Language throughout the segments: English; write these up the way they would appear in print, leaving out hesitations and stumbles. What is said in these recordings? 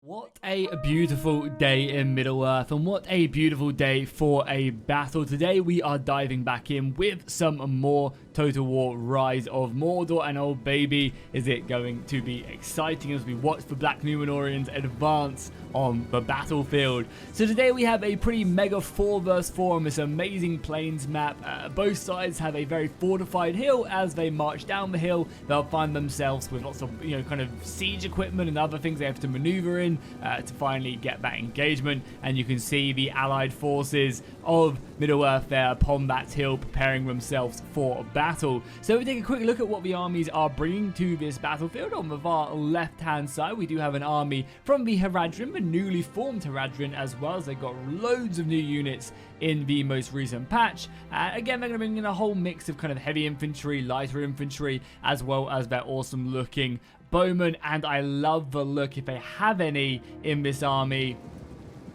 What a beautiful day in Middle-earth, and what a beautiful day for a battle. Today we are diving back in with some more Total War Rise of Mordor, and oh baby, is it going to be exciting as we watch the Black Numenorians advance on the battlefield. So today we have a pretty mega 4 vs 4 on this amazing plains map. Both sides have a very fortified hill. As they march down the hill, they'll find themselves with lots of, kind of siege equipment and other things they have to maneuver in to finally get that engagement. And you can see the allied forces of Middle-earth there upon that hill preparing themselves for battle. So we take a quick look at what the armies are bringing to this battlefield. On the far left hand side we do have an army from the Haradrim, a newly formed Haradrim, as well as they've got loads of new units in the most recent patch. Again, they're going to bring in a whole mix of kind of heavy infantry, lighter infantry, as well as their awesome looking bowmen. And I love the look, if they have any in this army,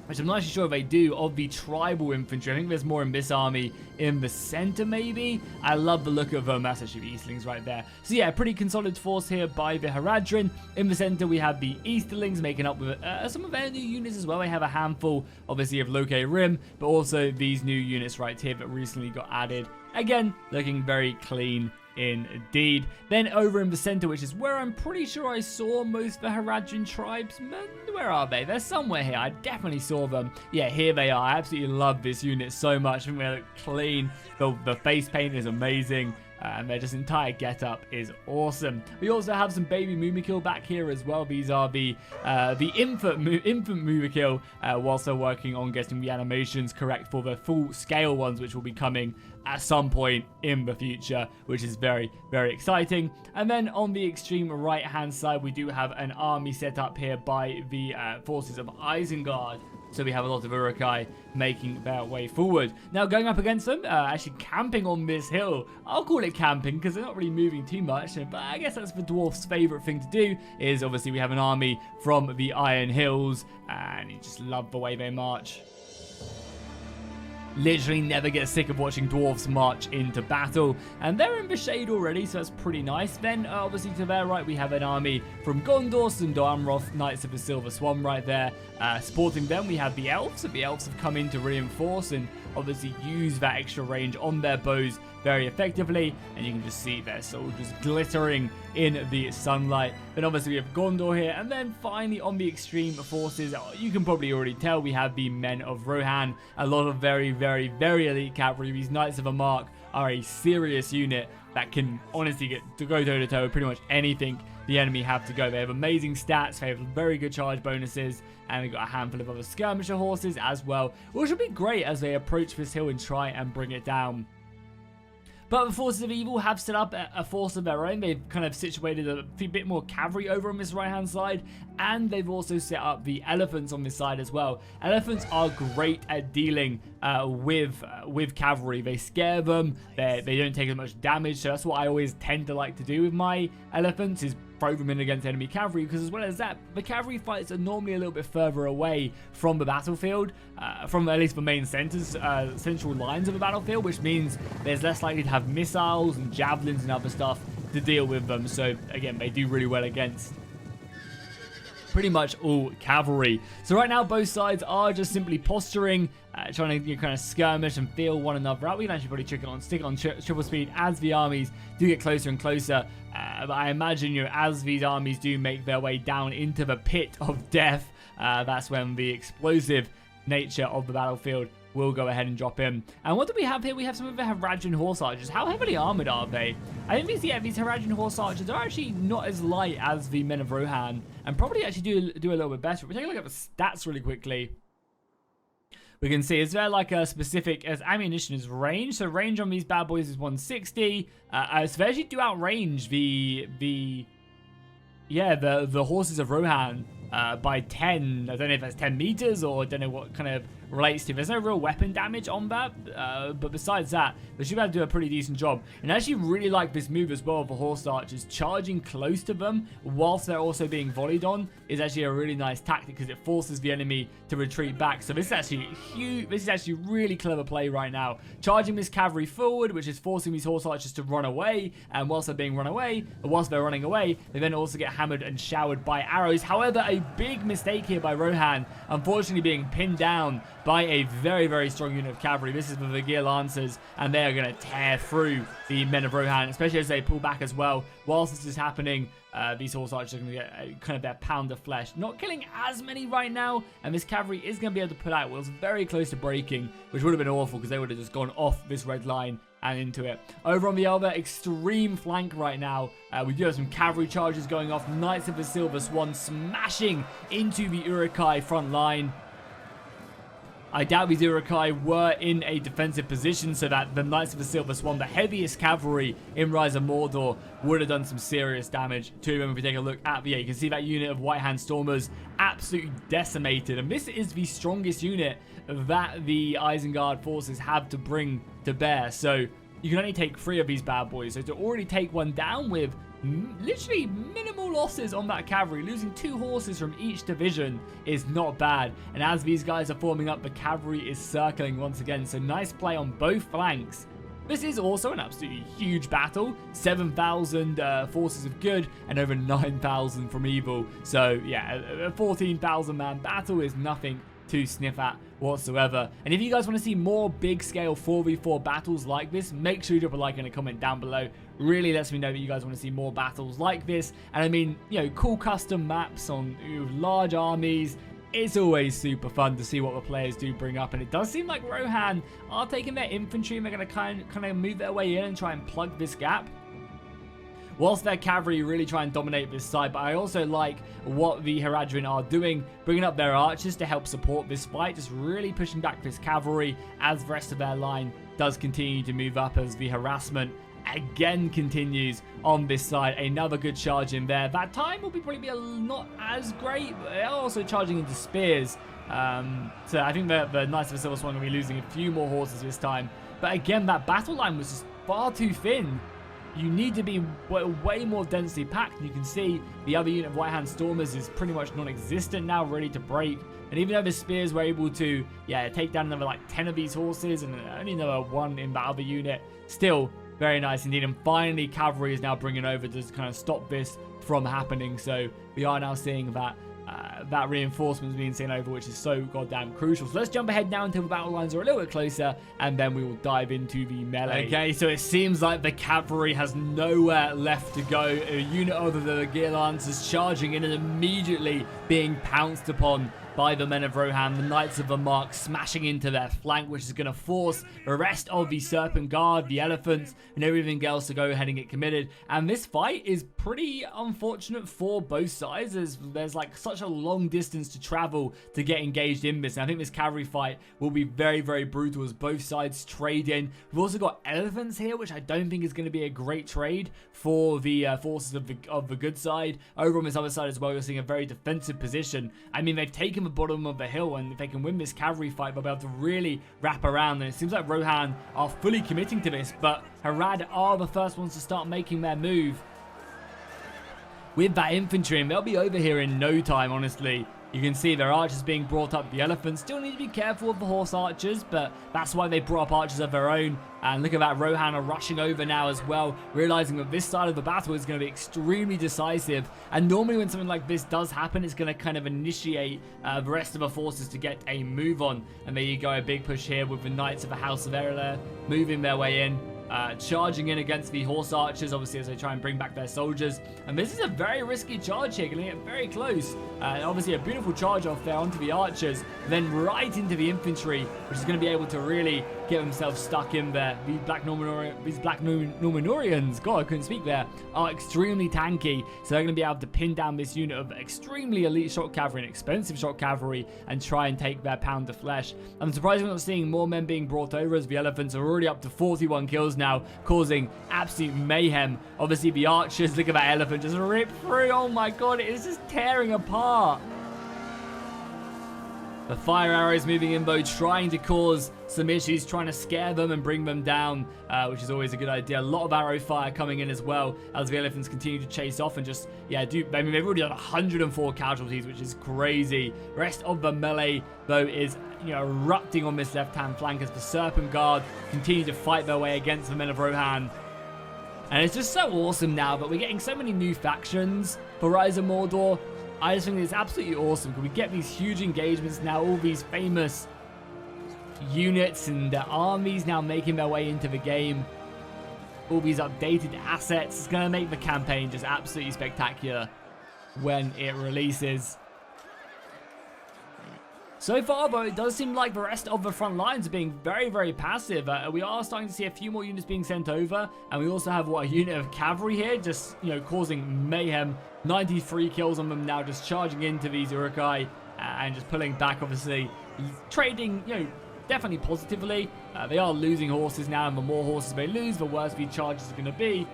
which I'm not actually sure if they do, of the tribal infantry. I think there's more in this army in the center, maybe. I love the look of them. That's actually the Eastlings right there. So yeah, pretty consolidated force here by the Haradrim. In the center, we have the Easterlings making up with some of their new units as well. They have a handful, obviously, of Loke Rim, but also these new units right here that recently got added. Again, looking very clean indeed. Then over in the center, which is where I'm pretty sure I saw most of the Haradrim tribes. Where are they? They're somewhere here. I definitely saw them. Yeah, here they are. I absolutely love this unit so much. I think they look clean. The face paint is amazing. And their just entire getup is awesome. We also have some baby Mumikil back here as well. These are the infant Mumikil, whilst they're working on getting the animations correct for the full scale ones, which will be coming at some point in the future, which is very, very exciting. And then on the extreme right hand side, we do have an army set up here by the forces of Isengard. So we have a lot of Urukai making their way forward. Now going up against them, actually camping on this hill. I'll call it camping because they're not really moving too much, but I guess that's the dwarf's favorite thing to do. Is obviously we have an army from the Iron Hills, and you just love the way they march. Literally never get sick of watching dwarves march into battle, and they're in the shade already, so that's pretty nice. Then obviously to their right we have an army from Gondor, some Amroth Knights of the Silver Swan right there. Supporting them we have the Elves, so the Elves have come in to reinforce and obviously use that extra range on their bows very effectively, and you can just see their soldiers glittering in the sunlight. Then obviously we have Gondor here, and then finally on the extreme forces, you can probably already tell, we have the Men of Rohan, a lot of very, very, very elite cavalry. These Knights of the Mark are a serious unit that can honestly get to go toe to toe with pretty much anything the enemy have to go. They have amazing stats, they have very good charge bonuses, and they've got a handful of other skirmisher horses as well, which will be great as they approach this hill and try and bring it down. But the Forces of Evil have set up a force of their own. They've kind of situated a bit more cavalry over on this right-hand side, and they've also set up the elephants on this side as well. Elephants are great at dealing with cavalry. They scare them. They don't take as much damage, so that's what I always tend to like to do with my elephants, is throw them in against enemy cavalry, because as well as that, the cavalry fights are normally a little bit further away from the battlefield, from at least the main central lines of the battlefield, which means there's less likely to have missiles and javelins and other stuff to deal with them. So again, they do really well against pretty much all cavalry. So right now both sides are just simply posturing, trying to kind of skirmish and feel one another out. We can actually probably stick it on triple speed as the armies do get closer and closer. But I imagine, as these armies do make their way down into the pit of death, that's when the explosive nature of the battlefield will go ahead and drop in. And what do we have here? We have some of the Haradrim horse archers. How heavily armored are they? I think these Haradrim horse archers are actually not as light as the Men of Rohan, and probably actually do a little bit better. We'll take a look at the stats really quickly. We can see, is there like a specific, as ammunition is range? So range on these bad boys is 160. So they actually do outrange the horses of Rohan by 10. I don't know if that's 10 meters, or I don't know what kind of relates to. There's no real weapon damage on that, but besides that, they should be able to do a pretty decent job. And I actually really like this move as well of the horse archers. Charging close to them whilst they're also being volleyed on is actually a really nice tactic, because it forces the enemy to retreat back. So this is actually huge. This is actually really clever play right now. Charging this cavalry forward, which is forcing these horse archers to run away, and whilst they're running away, they then also get hammered and showered by arrows. However, a big mistake here by Rohan, unfortunately being pinned down by a very, very strong unit of cavalry. This is the Vigir Lancers, and they are going to tear through the men of Rohan, especially as they pull back as well. Whilst this is happening, these horse archers are going to get kind of their pound of flesh. Not killing as many right now, and this cavalry is going to be able to pull out. Well, it was very close to breaking, which would have been awful because they would have just gone off this red line and into it. Over on the other extreme flank right now, we do have some cavalry charges going off. Knights of the Silver Swan smashing into the Uruk-hai front line. I doubt these Uruk-hai were in a defensive position so that the Knights of the Silver Swan, the heaviest cavalry in Rise of Mordor, would have done some serious damage to them. If we take a look at you can see that unit of White Hand Stormers absolutely decimated. And this is the strongest unit that the Isengard forces have to bring to bear. So you can only take 3 of these bad boys. So to already take one down with literally minimal losses on that cavalry, losing 2 horses from each division is not bad. And as these guys are forming up, the cavalry is circling once again. So nice play on both flanks. This is also an absolutely huge battle. 7,000 forces of good and over 9,000 from evil. So yeah, a 14,000 man battle is nothing to sniff at whatsoever. And if you guys want to see more big scale 4v4 battles like this, make sure you drop a like and a comment down below. Really lets me know that you guys want to see more battles like this. And I mean, you know, cool custom maps on large armies. It's always super fun to see what the players do bring up, and it does seem like Rohan are taking their infantry and they're going to kind of move their way in and try and plug this gap, whilst their cavalry really try and dominate this side. But I also like what the Haradrim are doing, bringing up their archers to help support this fight, just really pushing back this cavalry as the rest of their line does continue to move up as the harassment again continues on this side. Another good charge in there. That time will probably be not as great, but they're also charging into spears. So I think the Knights of the Silver Swan will be losing a few more horses this time. But again, that battle line was just far too thin. You need to be way more densely packed. You can see the other unit of White Hand Stormers is pretty much non-existent now, ready to break. And even though the spears were able to, take down another like 10 of these horses and only another 1 in that other unit, still very nice indeed. And finally, cavalry is now bringing over to kind of stop this from happening. So we are now seeing that that reinforcement is being sent over, which is so goddamn crucial. So let's jump ahead now until the battle lines are a little bit closer, and then we will dive into the melee. Okay, so it seems like the cavalry has nowhere left to go. A unit of the Vigir Lancers charging in and immediately being pounced upon by the men of Rohan. The Knights of the Mark smashing into their flank, which is going to force the rest of the Serpent Guard, the Elephants, and everything else to go ahead and get committed. And this fight is pretty unfortunate for both sides, as there's like such a long distance to travel to get engaged in this. And I think this cavalry fight will be very, very brutal as both sides trade in. We've also got Elephants here, which I don't think is going to be a great trade for the forces of the good side. Over on this other side as well, you're seeing a very defensive position. I mean, they've taken the bottom of the hill, and if they can win this cavalry fight, they'll be able to really wrap around. And it seems like Rohan are fully committing to this, but Harad are the first ones to start making their move with that infantry, and they'll be over here in no time, honestly. You can see their archers being brought up. The Elephants still need to be careful of the horse archers, but that's why they brought up archers of their own. And look at that, Rohan are rushing over now as well, realizing that this side of the battle is going to be extremely decisive. And normally when something like this does happen, it's going to kind of initiate the rest of the forces to get a move on. And there you go, a big push here with the Knights of the House of Erler moving their way in. Charging in against the horse archers, obviously, as they try and bring back their soldiers. And this is a very risky charge here, getting it very close. Obviously, a beautiful charge off there onto the archers, then right into the infantry, which is going to be able to really get themselves stuck in there. These Black Númenóreans, God, I couldn't speak there, are extremely tanky. So they're going to be able to pin down this unit of extremely elite shock cavalry and expensive shock cavalry and try and take their pound of flesh. I'm surprised we're not seeing more men being brought over, as the Elephants are already up to 41 kills now, causing absolute mayhem. Obviously, the archers, look at that elephant just rip through. Oh my god, it is just tearing apart. The fire arrows moving in though, trying to cause some issues, trying to scare them and bring them down, which is always a good idea. A lot of arrow fire coming in as well as the Elephants continue to chase off and just, I mean, they've already done 104 casualties, which is crazy. Rest of the melee, though, is, erupting on this left-hand flank as the Serpent Guard continue to fight their way against the men of Rohan. And it's just so awesome now that we're getting so many new factions for Rise of Mordor. I just think it's absolutely awesome because we get these huge engagements now, all these famous units and their armies now making their way into the game. All these updated assets. It's going to make the campaign just absolutely spectacular when it releases. So far, though, it does seem like the rest of the front lines are being very, very passive. We are starting to see a few more units being sent over, and we also have, a unit of cavalry here, just, causing mayhem. 93 kills on them now, just charging into these Uruk-hai and just pulling back, obviously. Trading, definitely positively. They are losing horses now, and the more horses they lose, the worse the charges are going to be.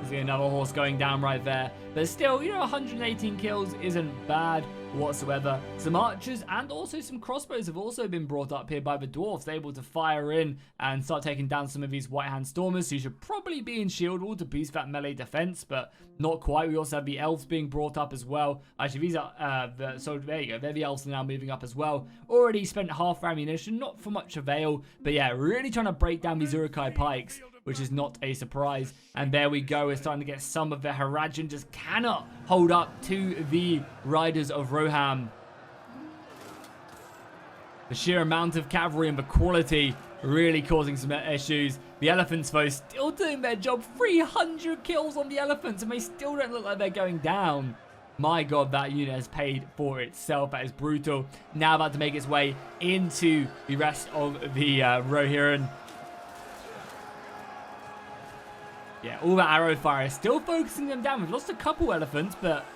See another horse going down right there. But still, 118 kills isn't bad whatsoever. Some archers and also some crossbows have also been brought up here by the dwarves, able to fire in and start taking down some of these white hand stormers, who should probably be in shield wall to boost that melee defense, but not quite. We also have the elves being brought up as well. Actually, these are so there you go, they're the elves now moving up as well. Already spent half their ammunition, not for much avail, but yeah, really trying to break down these Uruk-hai pikes, which is not a surprise. And there we go, we're starting to get some of the Haradrim just cannot hold up to the Riders of Rohan. The sheer amount of cavalry and the quality really causing some issues. The elephants, though, still doing their job. 300 kills on the elephants, and they still don't look like they're going down. My god, that unit has paid for itself. That is brutal. Now about to make its way into the rest of the Rohirrim. Yeah, all that arrow fire is still focusing them down. We've lost a couple elephants, but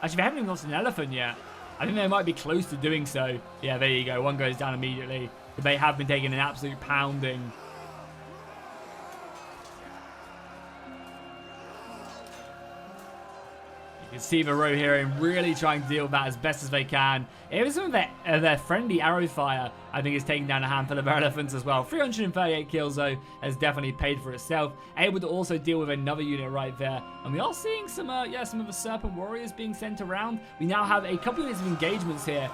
actually, we haven't even lost an elephant yet. I think they might be close to doing so. Yeah, there you go. One goes down immediately. But they have been taking an absolute pounding. You can see the Rohirrim really trying to deal with that as best as they can. Even some of their friendly arrow fire, I think, is taking down a handful of elephants as well. 338 kills, though, has definitely paid for itself. Able to also deal with another unit right there. And we are seeing some, some of the Serpent Warriors being sent around. We now have a couple of engagements here.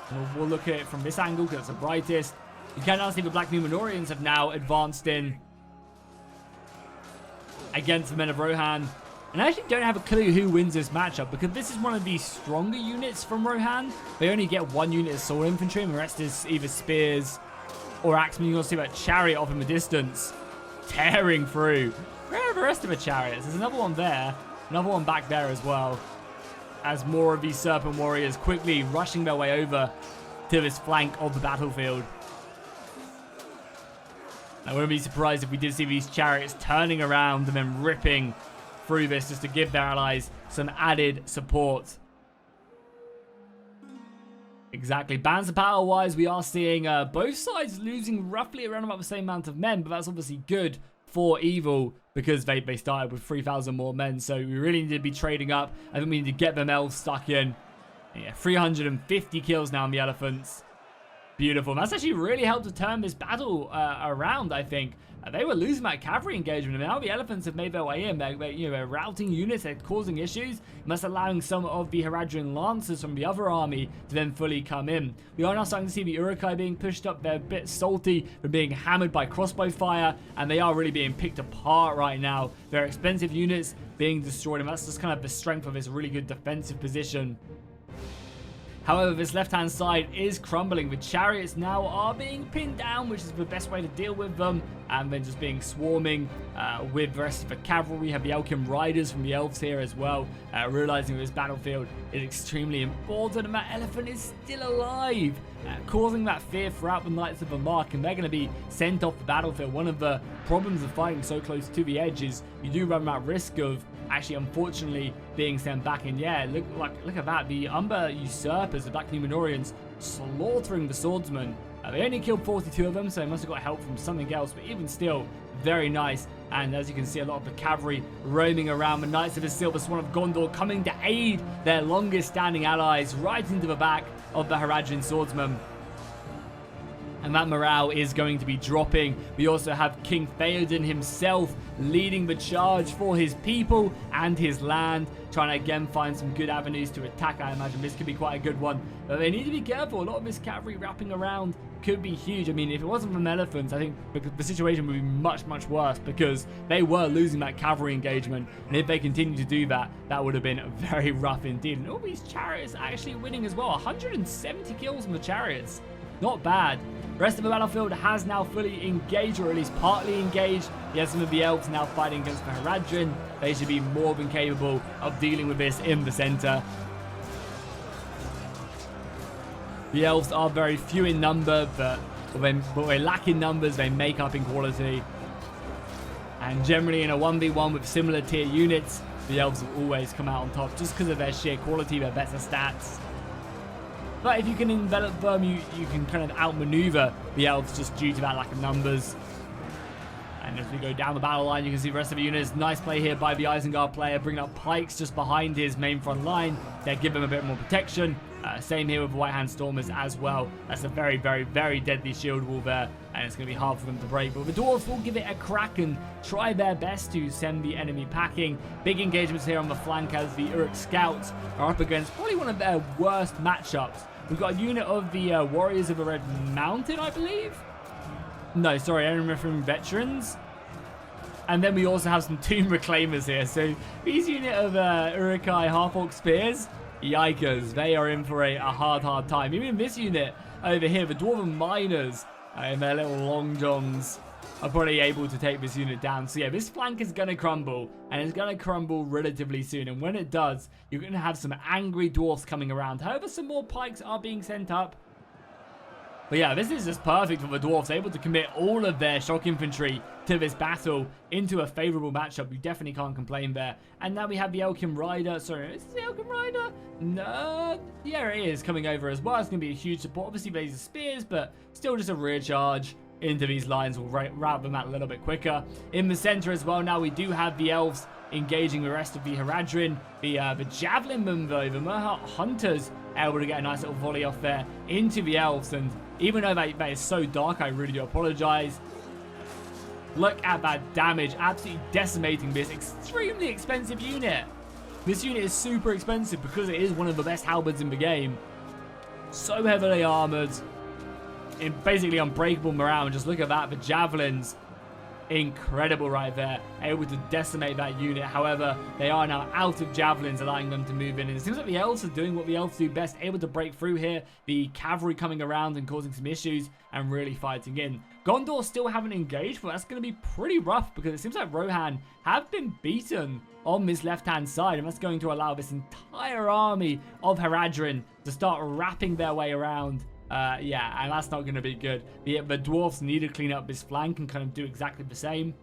And we'll look at it from this angle because it's the brightest. You can now see the Black Numenorians have now advanced in against the Men of Rohan. And I actually don't have a clue who wins this matchup, because this is one of the stronger units from Rohan. They only get one unit of sword infantry, and the rest is either spears or axemen. You can also see that chariot off in the distance, tearing through. Where are the rest of the chariots? There's another one there, another one back there as well, as more of these Serpent Warriors quickly rushing their way over to this flank of the battlefield. I wouldn't be surprised if we did see these chariots turning around and then ripping through this just to give their allies some added support. Exactly. Balance of power wise, we are seeing both sides losing roughly around about the same amount of men, but that's obviously good for evil because they started with 3,000 more men, so we really need to be trading up. I think we need to get them elves stuck in. Yeah, 350 kills now on the elephants. Beautiful. And that's actually really helped to turn this battle around, I think. They were losing that cavalry engagement, and now the elephants have made their way in. They're routing units, they're causing issues, and that's allowing some of the Haradrim lancers from the other army to then fully come in. We are now starting to see the Uruk-hai being pushed up. They're a bit salty from being hammered by crossbow fire, and they are really being picked apart right now. They're expensive units being destroyed, and that's just kind of the strength of this really good defensive position. However, this left-hand side is crumbling. The chariots now are being pinned down, which is the best way to deal with them. And then just being swarming with the rest of the cavalry. We have the Elkin Riders from the Elves here as well. Realizing this battlefield is extremely important. And that elephant is still alive. Causing that fear throughout the Knights of the Mark. And they're going to be sent off the battlefield. One of the problems of fighting so close to the edge is you do run that risk of actually, unfortunately, being sent back. And yeah, look at that. The Umber Usurpers, the Black Numenorians, slaughtering the swordsmen. They only killed 42 of them, so they must have got help from something else, but even still, very nice. And as you can see, a lot of the cavalry roaming around. The Knights of the Silver Swan of Gondor coming to aid their longest standing allies right into the back of the Haradrim swordsmen. and that morale is going to be dropping. We also have King Theoden himself leading the charge for his people and his land, trying to again find some good avenues to attack. I imagine this could be quite a good one, but they need to be careful. A lot of this cavalry wrapping around could be huge. I mean, if it wasn't for elephants, I think the situation would be much, much worse, because they were losing that cavalry engagement, and if they continue to do that, that would have been very rough indeed. And all these chariots actually winning as well. 170 kills on the chariots. Not bad. The rest of the battlefield has now fully engaged, or at least partly engaged. Yes, some of the elves now fighting against the Haradrim. They should be more than capable of dealing with this in the center. The elves are very few in number, but when they lack in numbers, they make up in quality. And generally in a 1v1 with similar tier units, the elves will always come out on top just because of their sheer quality, their better stats. But if you can envelop them, you can kind of outmaneuver the elves just due to that lack of numbers. And as we go down the battle line, you can see the rest of the units. Nice play here by the Isengard player, bringing up pikes just behind his main front line. They give him a bit more protection. Same here with the White Hand Stormers as well. That's a very, very, very deadly shield wall there, and it's going to be hard for them to break. But the Dwarves will give it a crack and try their best to send the enemy packing. Big engagements here on the flank as the Uruk Scouts are up against probably one of their worst matchups. We've got a unit of the Warriors of the Red Mountain, I believe. No, sorry, I remember from Veterans. And then we also have some Tomb Reclaimers here. So these unit of Uruk-hai Half-Orc Spears, yikers, they are in for a hard time. Even this unit over here, the Dwarven Miners, in their little long johns, are probably able to take this unit down. So yeah, this flank is going to crumble, and it's going to crumble relatively soon. And when it does, you're going to have some angry dwarfs coming around. However, some more pikes are being sent up. But yeah, this is just perfect for the dwarfs, able to commit all of their shock infantry to this battle into a favorable matchup. You definitely can't complain there. And now we have the Elkin Rider. Sorry, is this the Elkin Rider? No, yeah, it is coming over as well. It's going to be a huge support. Obviously, these are spears, but still just a rear charge into these lines will route them out a little bit quicker. In the center as well, now we do have the elves engaging the rest of the Haradrim. The javelin men though, the Merhat hunters, able to get a nice little volley off there into the elves. And even though that is so dark, I really do apologize. Look at that damage, absolutely decimating this extremely expensive unit. This unit is super expensive because it is one of the best halberds in the game. So heavily armored, in basically unbreakable morale. And just look at that, the javelins, incredible right there, able to decimate that unit. However, they are now out of javelins, allowing them to move in, and it seems like the elves are doing what the elves do best, able to break through here. The cavalry coming around and causing some issues and really fighting in. Gondor still haven't engaged, but that's going to be pretty rough because it seems like Rohan have been beaten on this left-hand side, and that's going to allow this entire army of Haradrim to start wrapping their way around. Yeah, and that's not going to be good. The dwarfs need to clean up this flank and kind of do exactly the same.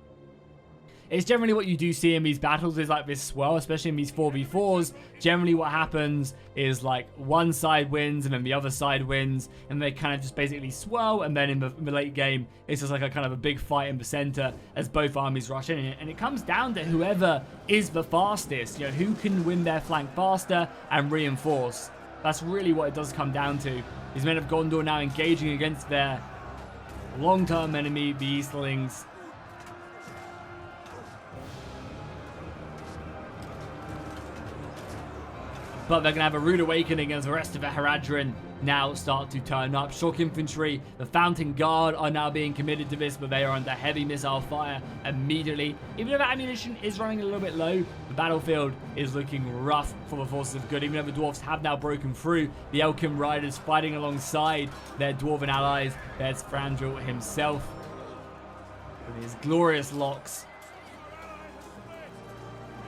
It's generally what you do see in these battles is like this swell, especially in these 4v4s. Generally what happens is like one side wins and then the other side wins, and they kind of just basically swell, and then in the late game it's just like a kind of a big fight in the center as both armies rush in, and it comes down to whoever is the fastest, you know, who can win their flank faster and reinforce. That's really what it does come down to. These men of Gondor now engaging against their long-term enemy, the Easterlings. But they're going to have a rude awakening as the rest of the Haradrim now start to turn up. Shock infantry, the Fountain Guard are now being committed to this, but they are under heavy missile fire immediately. Even though the ammunition is running a little bit low, the battlefield is looking rough for the forces of good. Even though the dwarfs have now broken through, the Elkin Riders fighting alongside their dwarven allies. There's Frandril himself with his glorious locks.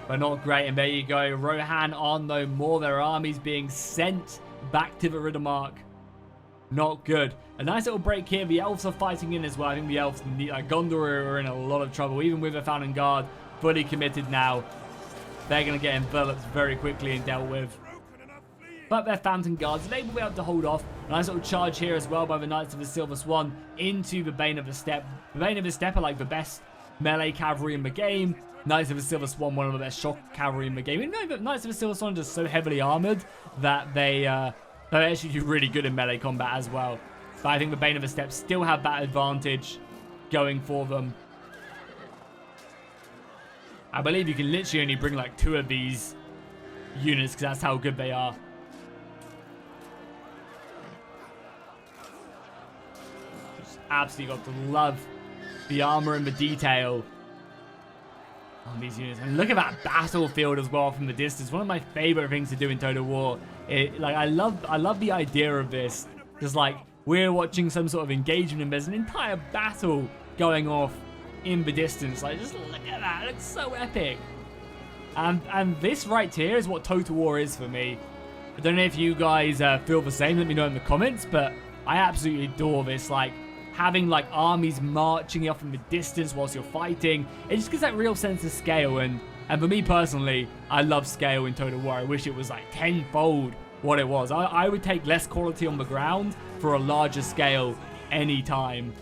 But not great, and there you go. Rohan are no more. Their armies being sent back to the Riddermark. Not good. A nice little break here. The elves are fighting in as well. I think the elves, Gondor are in a lot of trouble. Even with the Fountain Guard fully committed now, they're going to get enveloped very quickly and dealt with. But their Fountain Guards, they will be able to hold off. A nice little charge here as well by the Knights of the Silver Swan into the Bane of the Steppe. The Bane of the Steppe are like the best melee cavalry in the game. Knights of the Silver Swan, one of the best shock cavalry in the game. You know, but Knights of the Silver Swan are just so heavily armored that they actually do really good in melee combat as well. But I think the Bane of the Steppes still have that advantage going for them. I believe you can literally only bring like 2 of these units because that's how good they are. Just absolutely got to love the armor and the detail on these units. And look at that battlefield as well from the distance. One of my favorite things to do in Total War. I love the idea of this. Just like we're watching some sort of engagement and there's an entire battle going off in the distance. Like, just look at that. It looks so epic. And this right here is what Total War is for me. I don't know if you guys feel the same. Let me know in the comments. But I absolutely adore this. Like, having like armies marching off in the distance whilst you're fighting. It just gives that real sense of scale. And for me personally, I love scale in Total War. I wish it was like tenfold what it was. I would take less quality on the ground for a larger scale anytime.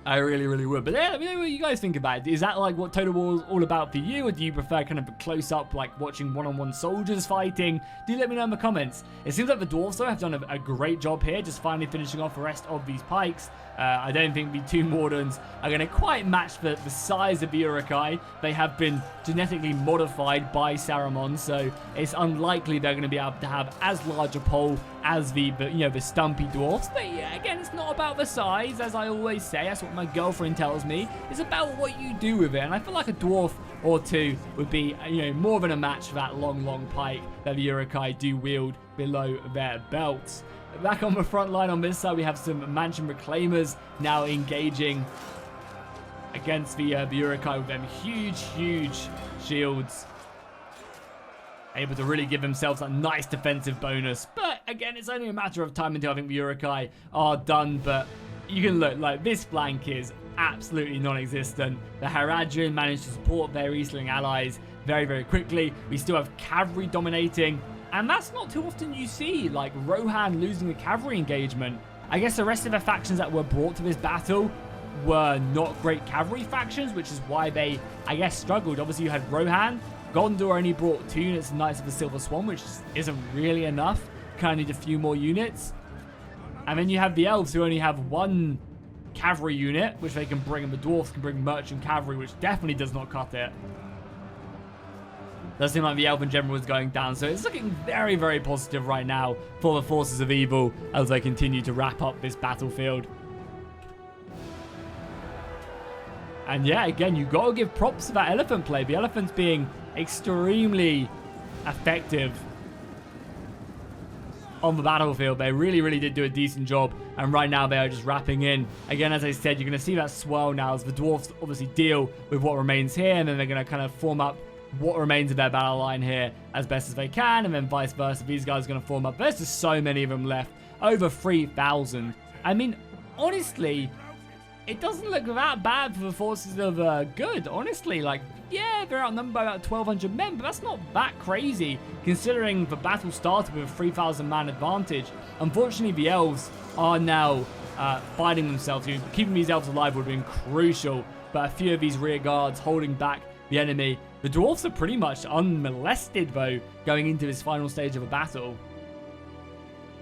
I really, really would. But yeah, let me know what you guys think about it. Is that like what Total War is all about for you? Or do you prefer kind of a close-up, like watching one-on-one soldiers fighting? Do let me know in the comments. It seems like the Dwarves, though, have done a great job here, just finally finishing off the rest of these pikes. I don't think the 2 Moderns are going to quite match the size of the Uruk-hai. They have been genetically modified by Saruman, so it's unlikely they're going to be able to have as large a pole as the stumpy dwarfs. But yeah, again, it's not about the size, as I always say. That's what my girlfriend tells me. It's about what you do with it, and I feel like a dwarf or 2 would be, more than a match for that long pike that the Uruk-hai do wield below their belts. Back on the front line on this side, we have some Mansion Reclaimers now engaging against the Uruk-hai with them huge shields. Able to really give themselves a nice defensive bonus. But again, it's only a matter of time until I think the Uruk-hai are done. But you can look, like, this flank is absolutely non-existent. The Haradrim managed to support their Eastling allies very quickly. We still have cavalry dominating. And that's not too often you see, like, Rohan losing the cavalry engagement. I guess the rest of the factions that were brought to this battle were not great cavalry factions, which is why they, I guess, struggled. Obviously, you had Rohan. Gondor only brought 2 units of Knights of the Silver Swan, which isn't really enough. Kind of need a few more units. And then you have the Elves, who only have 1 cavalry unit, which they can bring, and the Dwarves can bring merchant cavalry, which definitely does not cut it. Does seem like the Elven General is going down, so it's looking very positive right now for the forces of evil as they continue to wrap up this battlefield. And yeah, again, you got to give props to that elephant play. The elephants being extremely effective on the battlefield. They really did do a decent job, and right now they are just wrapping in. Again, as I said, you're going to see that swell now as the Dwarves obviously deal with what remains here, and then they're going to kind of form up what remains of their battle line here as best as they can, and then vice versa. These guys are going to form up. There's just so many of them left. Over 3,000. I mean, honestly, it doesn't look that bad for the forces of good, honestly. Like, yeah, they're outnumbered by about 1,200 men, but that's not that crazy, considering the battle started with a 3,000 man advantage. Unfortunately, the Elves are now fighting themselves. Keeping these Elves alive would have been crucial, but a few of these rear guards holding back the enemy. The Dwarves are pretty much unmolested, though, going into this final stage of a battle.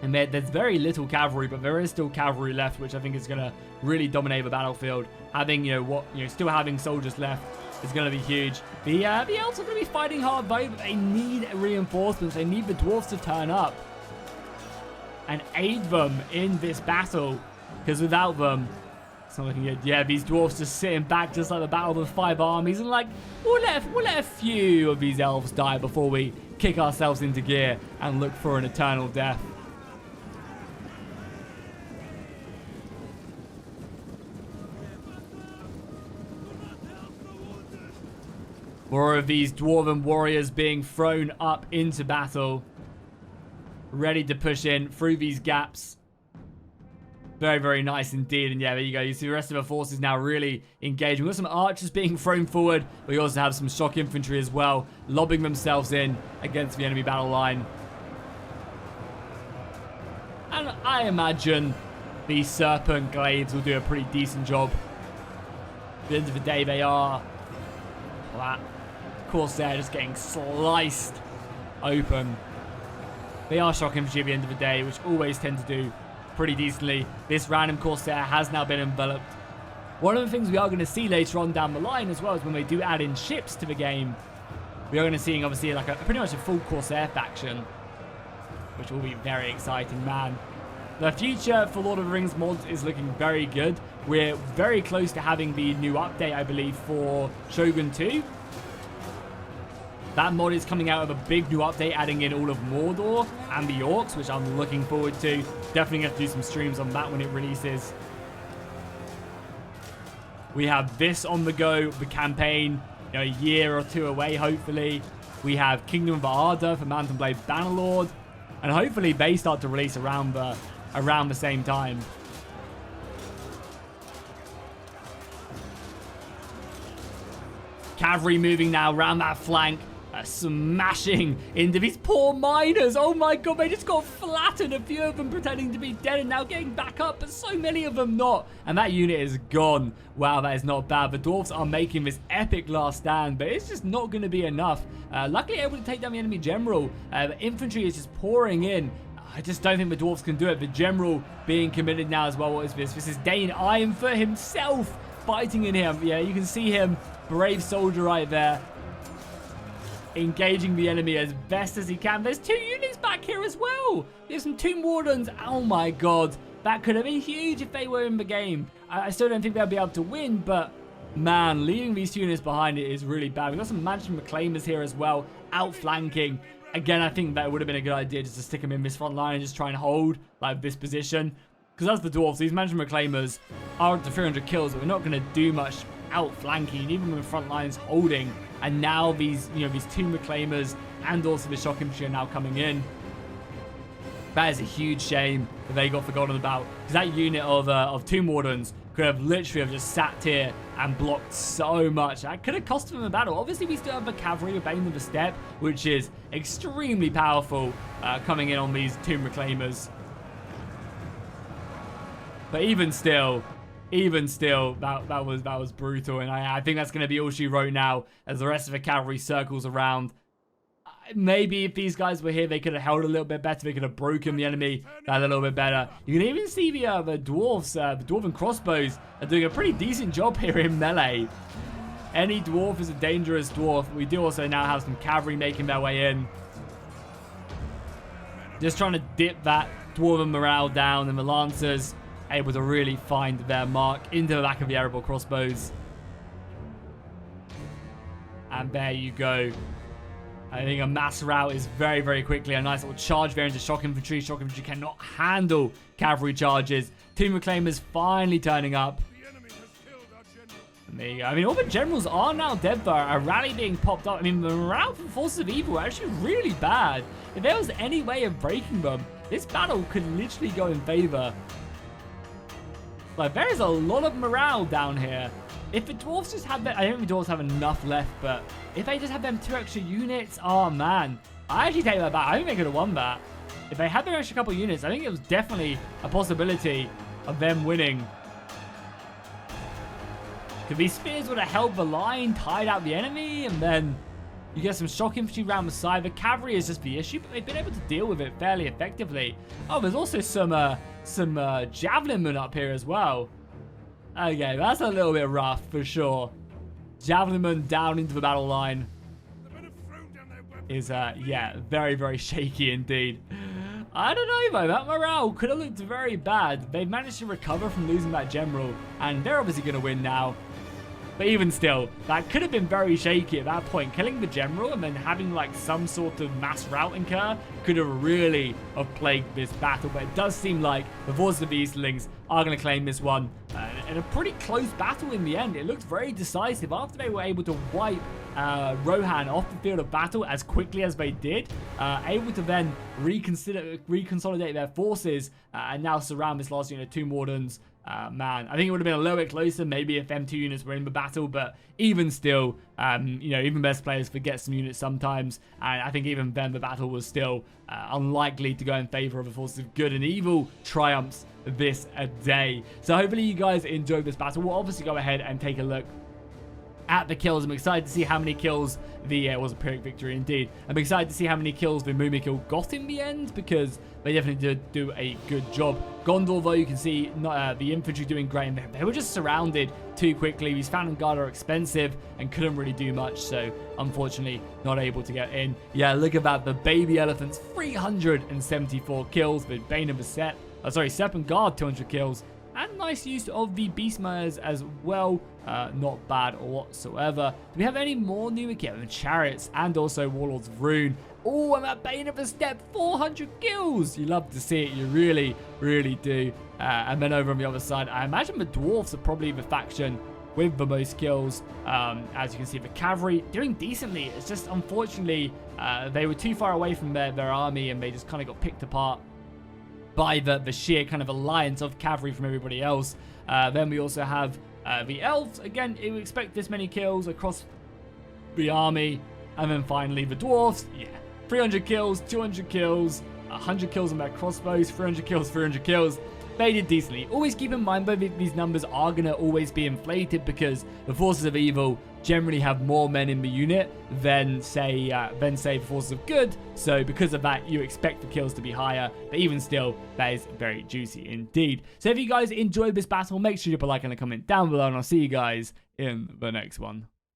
And there's very little cavalry, but there is still cavalry left, which I think is going to really dominate the battlefield. Having, still having soldiers left is going to be huge. The Elves are going to be fighting hard, though, but they need reinforcements. They need the Dwarves to turn up and aid them in this battle, because without them, it's not looking good. Yeah, these Dwarves just sitting back, just like the Battle of the 5 Armies, and like, we'll let a few of these Elves die before we kick ourselves into gear and look for an eternal death. More of these Dwarven warriors being thrown up into battle, ready to push in through these gaps. Very nice indeed. And yeah, there you go. You see the rest of the forces now really engaging. We've got some archers being thrown forward. We also have some shock infantry as well, lobbing themselves in against the enemy battle line. And I imagine these Serpent Glaives will do a pretty decent job. At the end of the day, they are flat. Of course, they're just getting sliced open. They are shock infantry at the end of the day, which always tend to do pretty decently. This random Corsair has now been enveloped. One of the things we are going to see later on down the line as well is when they do add in ships to the game, we are going to see obviously like pretty much a full Corsair faction, which will be very exciting, man. The future for Lord of the Rings mods is looking very good. We're very close to having the new update, I believe, for Shogun 2. That mod is coming out of a big new update, adding in all of Mordor and the Orcs, which I'm looking forward to. Definitely going to do some streams on that when it releases. We have this on the go, the campaign, you know, a year or two away, hopefully. We have Kingdom of Arda for Mount and Blade Bannerlord, and hopefully they start to release around the same time. Cavalry moving now around that flank, smashing into these poor miners. Oh my god, they just got flattened. A few of them pretending to be dead and now getting back up, but so many of them not. And that unit is gone. Wow, that is not bad. The Dwarves are making this epic last stand, but it's just not going to be enough. Luckily able to take down the enemy general. The infantry is just pouring in. I just don't think the Dwarves can do it. The general being committed now as well. What is this? This is Dane Ironfoot himself fighting in him. Yeah, you can see him. Brave soldier right there. Engaging the enemy as best as he can. There's 2 units back here as well. There's some Tomb Wardens. Oh my god. That could have been huge if they were in the game. I still don't think they'll be able to win, but man, leaving these 2 units behind it is really bad. We've got some Mansion Reclaimers here as well, outflanking. Again, I think that would have been a good idea just to stick them in this front line and just try and hold like this position. Because as the Dwarves, these Mansion Reclaimers are up to 300 kills, but we're not going to do much outflanking, even when the front line's holding. And now these, you know, these 2 Reclaimers and also the Shock Infantry are now coming in. That is a huge shame that they got forgotten about. Because that unit of Tomb Wardens could have literally just sat here and blocked so much. That could have cost them a battle. Obviously, we still have the cavalry with Bane of the Steppe, which is extremely powerful coming in on these Tomb Reclaimers. But even still, that was brutal, and I think that's going to be all she wrote now as the rest of the cavalry circles around. Maybe if these guys were here, they could have held a little bit better. They could have broken the enemy a little bit better. You can even see the dwarves, the dwarven crossbows are doing a pretty decent job here in melee. Any dwarf is a dangerous dwarf. We do also now have some cavalry making their way in. Just trying to dip that dwarven morale down, and the lancers able to really find their mark into the back of the arrow crossbows. And there you go. I think a mass rout is very, very quickly. A nice little charge there into Shock Infantry. Shock Infantry cannot handle cavalry charges. Tomb Reclaimers finally turning up. And there you go. I mean, all the generals are now dead though. A rally being popped up. I mean, the morale from Forces of Evil are actually really bad. If there was any way of breaking them, this battle could literally go in favor. Like, there is a lot of morale down here. If the Dwarves just had that, I don't think the Dwarves have enough left, but if they just had them 2 extra units, oh man. I actually take that back. I think they could have won that. If they had their extra couple units, I think it was definitely a possibility of them winning. Because these spears would have held the line, tied out the enemy, and then you get some Shock Infantry around the side. The cavalry is just the issue, but they've been able to deal with it fairly effectively. Oh, there's also some Javelin Men up here as well. Okay, that's a little bit rough for sure. Javelin Men down into the battle line is, yeah, very, very shaky indeed. I don't know though, that morale could have looked very bad. They've managed to recover from losing that general, and they're obviously going to win now. But even still, that could have been very shaky at that point. Killing the general and then having like some sort of mass rout incur could have really plagued this battle. But it does seem like the Forces of the Easterlings are going to claim this one. In a pretty close battle in the end. It looked very decisive after they were able to wipe Rohan off the field of battle as quickly as they did. Able to then reconsolidate their forces and now surround this last unit of Tomb Wardens. Man, I think it would have been a little bit closer maybe if M2 units were in the battle, but even still, you know, even best players forget some units sometimes, and I think even then the battle was still unlikely to go in favor of the Forces of Good and Evil triumphs this day. So hopefully you guys enjoyed this battle. We'll obviously go ahead and take a look at the kills. I'm excited to see how many kills it was a Pyrrhic victory indeed. I'm excited to see how many kills the Muumikil got in the end, because they definitely did do a good job. Gondor, though, you can see the infantry doing great, and they were just surrounded too quickly. These Phantom Guard are expensive and couldn't really do much, so unfortunately not able to get in. Yeah, look at that. The baby elephants, 374 kills with Bane of the Sept. Sept and Guard, 200 kills. And nice use of the Beastmayers as well. Not bad whatsoever. Do we have any more new kit? Chariots and also Warlords of Rune. Oh, and that Bane of the Steppe, 400 kills. You love to see it. You really, really do. And then over on the other side, I imagine the Dwarves are probably the faction with the most kills. As you can see, the cavalry doing decently. It's just, unfortunately, they were too far away from their army, and they just kind of got picked apart by the sheer kind of alliance of cavalry from everybody else. Then we also have the Elves. Again, you expect this many kills across the army. And then finally the Dwarves. Yeah, 300 kills, 200 kills, 100 kills on their crossbows, 300 kills, 300 kills. They did decently. Always keep in mind, though, these numbers are going to always be inflated, because the Forces of Evil generally have more men in the unit than say the Forces of Good. So because of that, you expect the kills to be higher, but even still, that is very juicy indeed. So if you guys enjoyed this battle, make sure you put a like and a comment down below, and I'll see you guys in the next one.